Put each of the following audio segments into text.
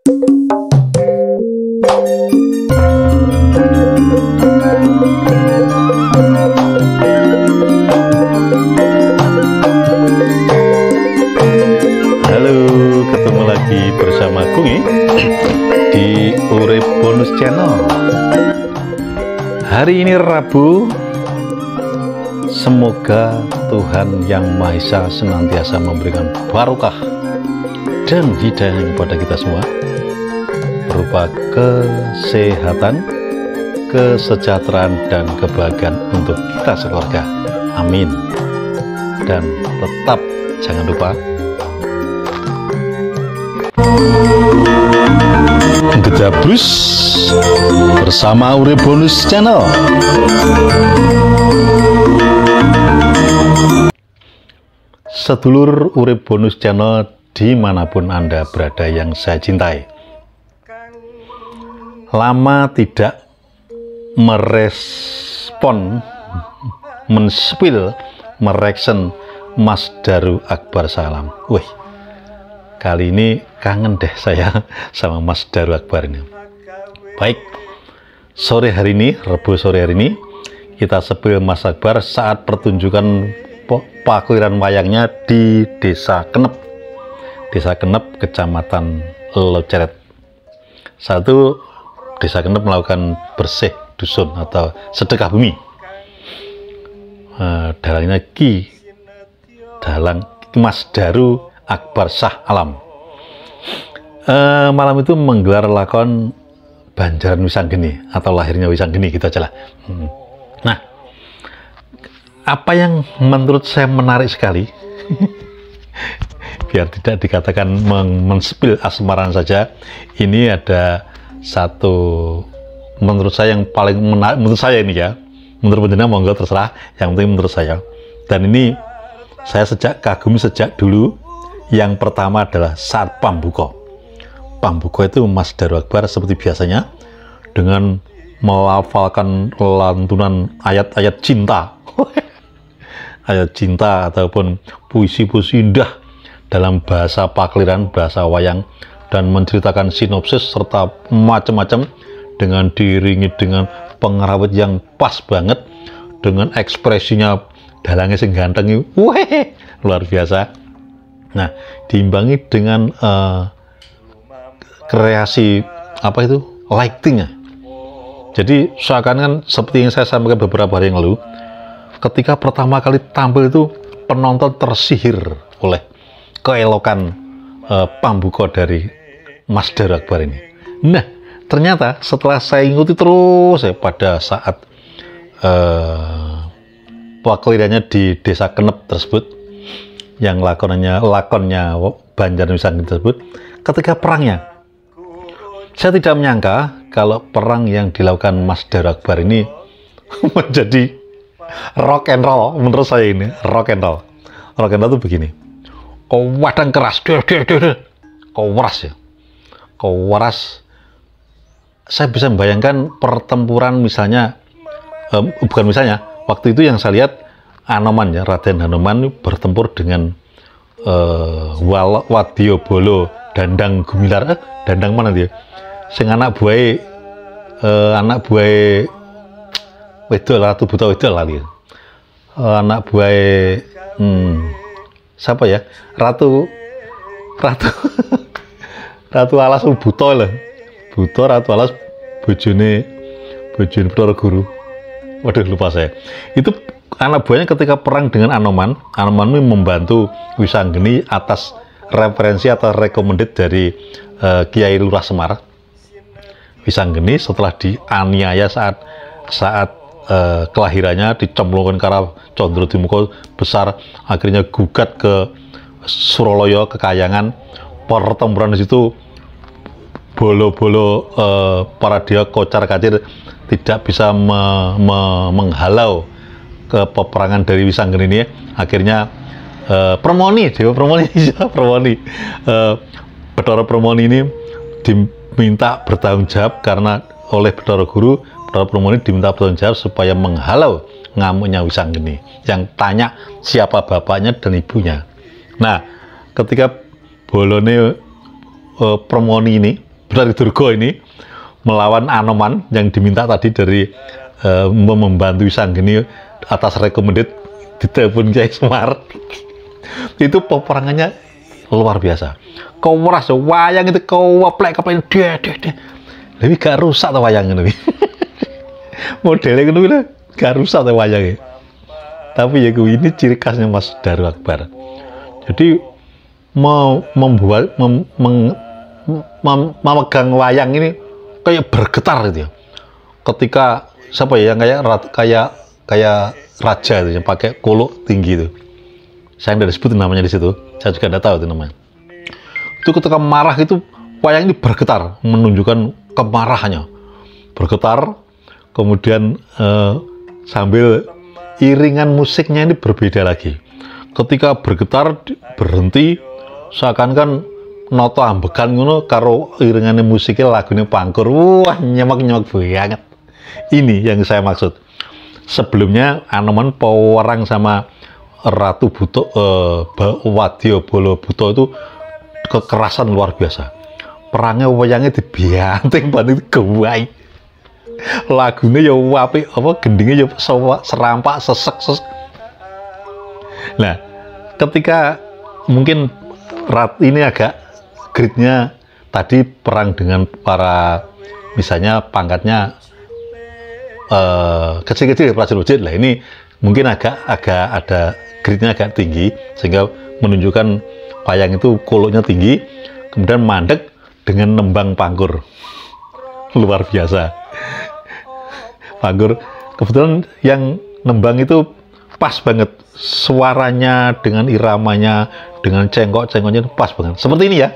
Ketemu lagi bersama Kungi di Urip Bonus Channel. Hari ini Rabu. Semoga Tuhan Yang Maha Esa senantiasa memberikan barokah dan hidayah kepada kita semua, berupa kesehatan, kesejahteraan, dan kebahagiaan untuk kita sekeluarga. Amin. Dan tetap jangan lupa Gedabrus bersama Urip Bonus Channel. Sedulur Urip Bonus Channel dimanapun Anda berada yang saya cintai, lama tidak merespon, menspil, mereaction Mas Daru Akbar Salam. Wih, kali ini kangen deh saya sama Mas Daru Akbar ini. Baik, sore hari ini, Rabu sore hari ini, kita sepil Mas Akbar saat pertunjukan pakliran wayangnya di Desa Kenep, Kecamatan Loceret. Satu, Desa Kenep melakukan bersih dusun atau sedekah bumi. Dalangnya Dalang Mas Daru Akbar Shah Alam. Malam itu menggelar lakon Banjaran Wisanggeni atau lahirnya Wisanggeni, gitu aja lah. Nah, apa yang menurut saya menarik sekali, biar tidak dikatakan menspil asmaran saja, ini ada satu menurut saya yang paling menarik, menurut saya ini ya, menurut penjenengan monggo terserah, yang penting menurut saya. Dan ini saya kagum sejak dulu. Yang pertama adalah saat pambuka. Pambuka itu Mas Daru Akbar seperti biasanya dengan melafalkan lantunan ayat-ayat cinta, ayat cinta ataupun puisi-puisi indah dalam bahasa pakliran, bahasa wayang, dan menceritakan sinopsis serta macam-macam dengan diiringi dengan pengerawat yang pas banget, dengan ekspresinya dalangnya sing ganteng, weh, luar biasa. Nah, diimbangi dengan kreasi apa itu, lightingnya. Jadi seakan-akan seperti yang saya sampaikan beberapa hari yang lalu, ketika pertama kali tampil itu penonton tersihir oleh keelokan pambuka dari Mas Daru Akbar ini. Nah, ternyata setelah saya ikuti terus pada saat paklirannya di Desa Kenep tersebut, yang lakonnya Banjaran Wisanggeni tersebut, ketika perangnya, saya tidak menyangka kalau perang yang dilakukan Mas Daru Akbar ini menjadi rock and roll. Menurut saya ini rock and roll. Rock and roll itu begini, kau wadang keras, kau waras ya, kau waras. Saya bisa membayangkan pertempuran misalnya, bukan misalnya, waktu itu yang saya lihat Anoman ya, Raden Anoman bertempur dengan Wadya Bolo, Dandang Gumilar, Dandang mana dia? Sing anak buah wedok, Ratu Buta wedok lali. Anak buah siapa ya? Ratu Alas Buta lah. Buta Ratu Alas bojone Bathara Guru. Waduh, lupa saya. Itu anak buahnya ketika perang dengan Anoman. Anoman membantu Wisanggeni atas referensi atau recommended dari Kiai Lurah Semar. Wisanggeni setelah dianiaya saat kelahirannya, dicemplungkan ke arah Condro Dimuka besar, akhirnya gugat ke Suralaya, ke Kayangan. Pertempuran di situ bolo-bolo para dia kocar-kacir tidak bisa menghalau ke peperangan dari Wisanggeni ini. Akhirnya Dewa Permoni Bathara Permoni ini diminta bertanggung jawab karena oleh Bathara Guru. Bathara Permoni diminta bertanggung jawab supaya menghalau ngamuknya Wisanggeni, yang tanya siapa bapaknya dan ibunya. Nah, ketika bolone Permoni ini Betari Durga ini melawan Anoman yang diminta tadi dari membantu Wisanggeni atas recommended ditelepon Kyai Semar. Itu peperangannya luar biasa. Kau merasa wayang itu kau waplek deh. Tapi gak rusak tuh wayang ini. Modelnya gitu gak rusak tuh wayangnya. Tapi ya ini ciri khasnya Mas Daru Akbar. Jadi mau membuat memegang wayang ini kayak bergetar gitu ya. Ketika siapa ya yang kayak raja itu yang pakai kolok tinggi itu. Saya tidak disebut namanya di situ. Saya juga tidak tahu itu namanya. Itu ketika marah itu wayang ini bergetar menunjukkan kemarahannya. Bergetar kemudian sambil iringan musiknya ini berbeda lagi. Ketika bergetar berhenti seakan-akan noto ambekan ngono karo iringannya musiknya lagunya pangkur. Wah, nyemak banget. Ini yang saya maksud. Sebelumnya Anoman pewarang sama Ratu Buto Wadya Bala Buto itu kekerasan luar biasa. Perangnya wayangnya dibianting banget gawai. Lagunya ya apik apa gendingnya ya serampak sesek. Nah, ketika mungkin ini agak gridnya tadi perang dengan para misalnya pangkatnya kecil-kecil prajurit lah, ini mungkin agak ada gridnya agak tinggi sehingga menunjukkan wayang itu koloknya tinggi, kemudian mandek dengan nembang pangkur luar biasa. Pangkur kebetulan yang nembang itu pas banget suaranya dengan iramanya dengan cengkok-cengkoknya itu pas banget seperti ini ya.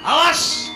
Awas!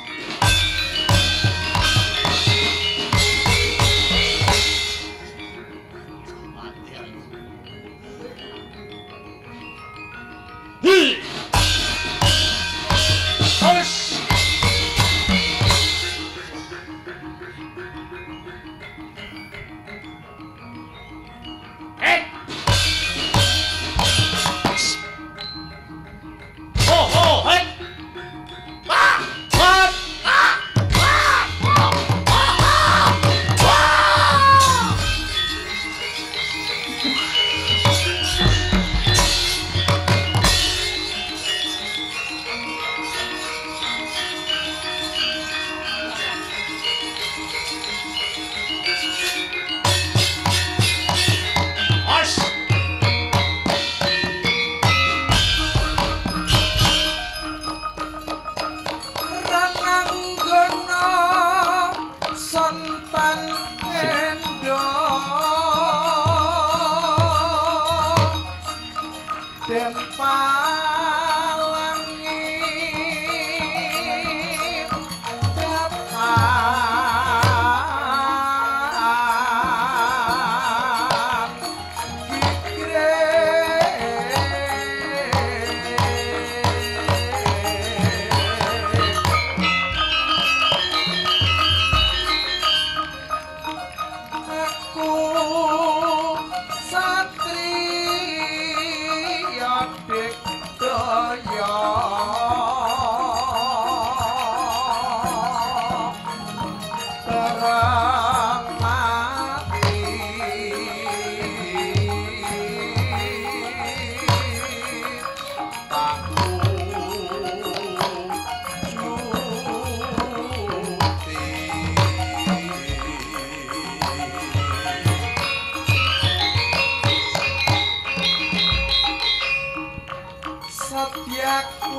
kodyaku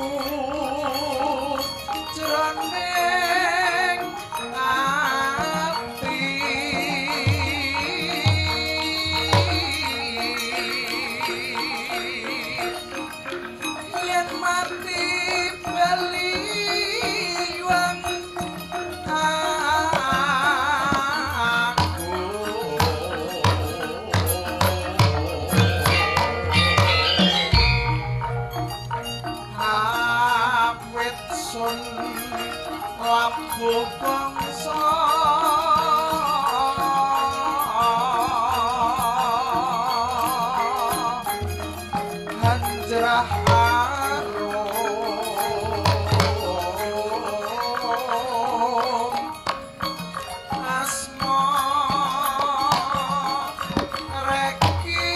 jroning ati yen mati bali wang labuh bangsa hanjrah arum asma reki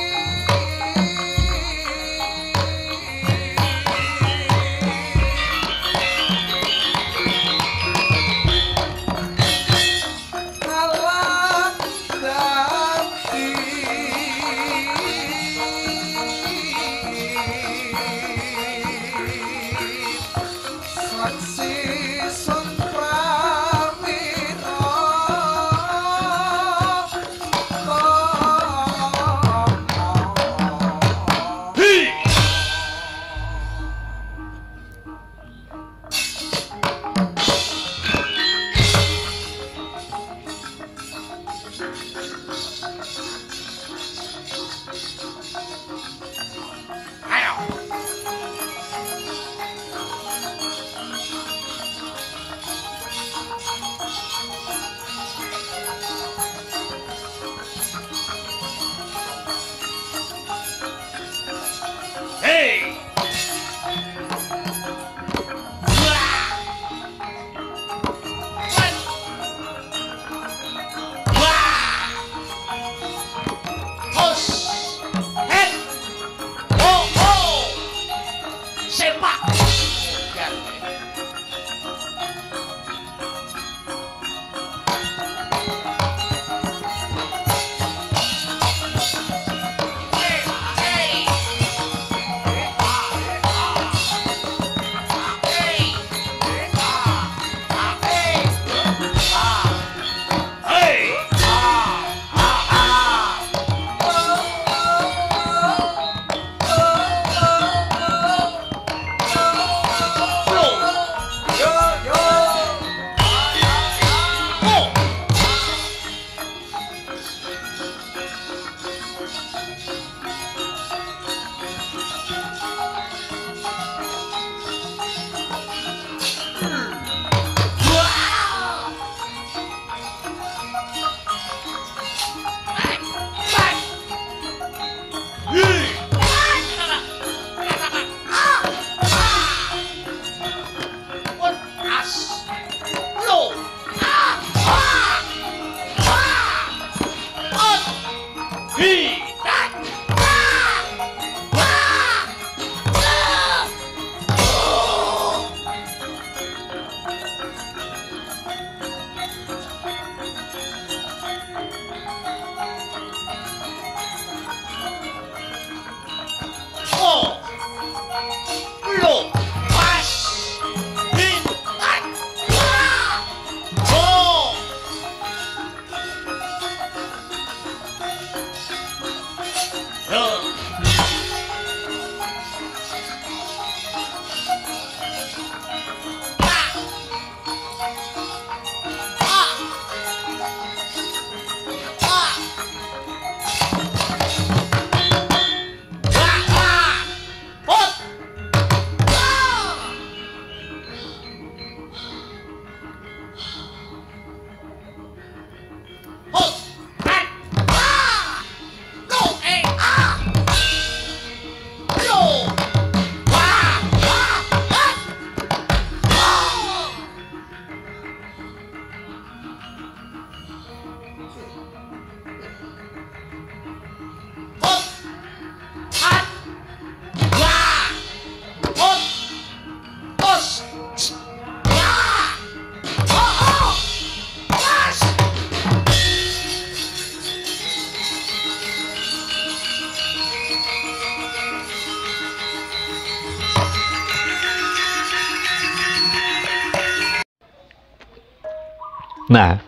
Nah,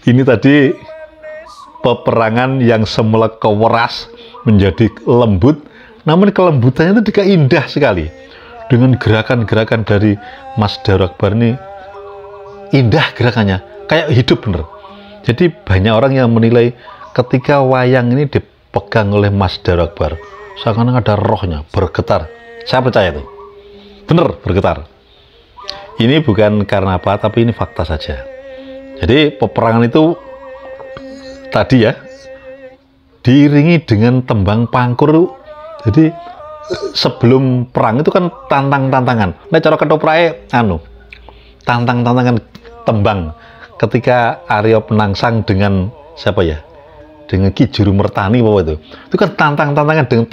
ini tadi peperangan yang semula keras menjadi lembut, namun kelembutannya itu juga indah sekali. Dengan gerakan-gerakan dari Mas Daru Akbar ini, indah gerakannya, kayak hidup bener. Jadi banyak orang yang menilai ketika wayang ini dipegang oleh Mas Daru Akbar, seakan-akan ada rohnya, bergetar. Saya percaya itu, bener bergetar. Ini bukan karena apa, tapi ini fakta saja. Jadi peperangan itu tadi ya diiringi dengan tembang pangkur. Jadi sebelum perang itu kan tantang-tantangan. Nah, cara ketoprake tantang-tantangan tembang ketika Arya Penangsang dengan siapa ya? Dengan Ki Juru Mertani apa itu? Itu kan tantang-tantangan dengan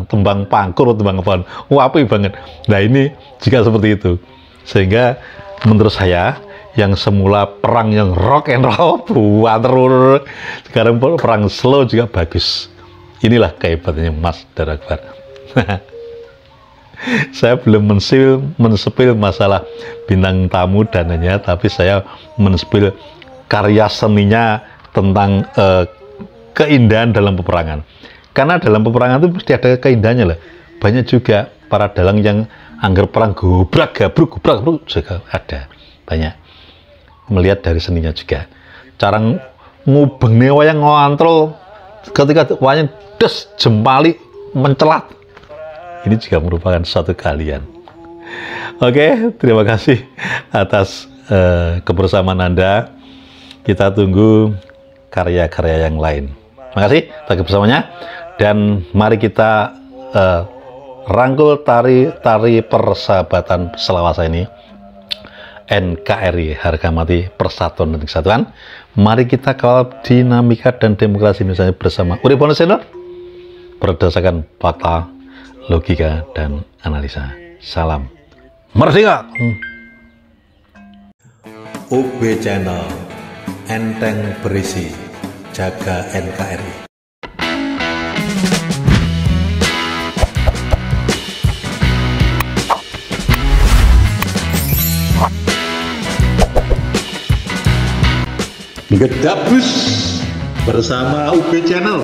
tembang pangkur, tembang apaan. Wah, apik banget. Nah, ini jika seperti itu. Sehingga menurut saya yang semula perang yang rock and roll, terus sekarang perang slow juga bagus. Inilah kehebatannya Mas Daru Akbar. Saya belum menspil masalah bintang tamu dananya, tapi saya menspil karya seninya tentang keindahan dalam peperangan. Karena dalam peperangan itu pasti ada keindahannya lah. Banyak juga para dalang yang anggar perang gobrak gabruk juga ada banyak. Melihat dari seninya juga, cara ngubengne wayang ngontrol ketika wayang des jempali mencelat, ini juga merupakan suatu keahlian. Oke, terima kasih atas kebersamaan Anda. Kita tunggu karya-karya yang lain. Terima kasih atas kebersamaannya, dan mari kita rangkul tari persahabatan selawasa ini, NKRI, harga mati persatuan dan kesatuan. Mari kita kawal dinamika dan demokrasi Indonesia bersama Urip Wonosobo berdasarkan fakta, logika, dan analisa. Salam merdeka. UB Channel, enteng berisi, jaga NKRI. Gedabus bersama UB Channel.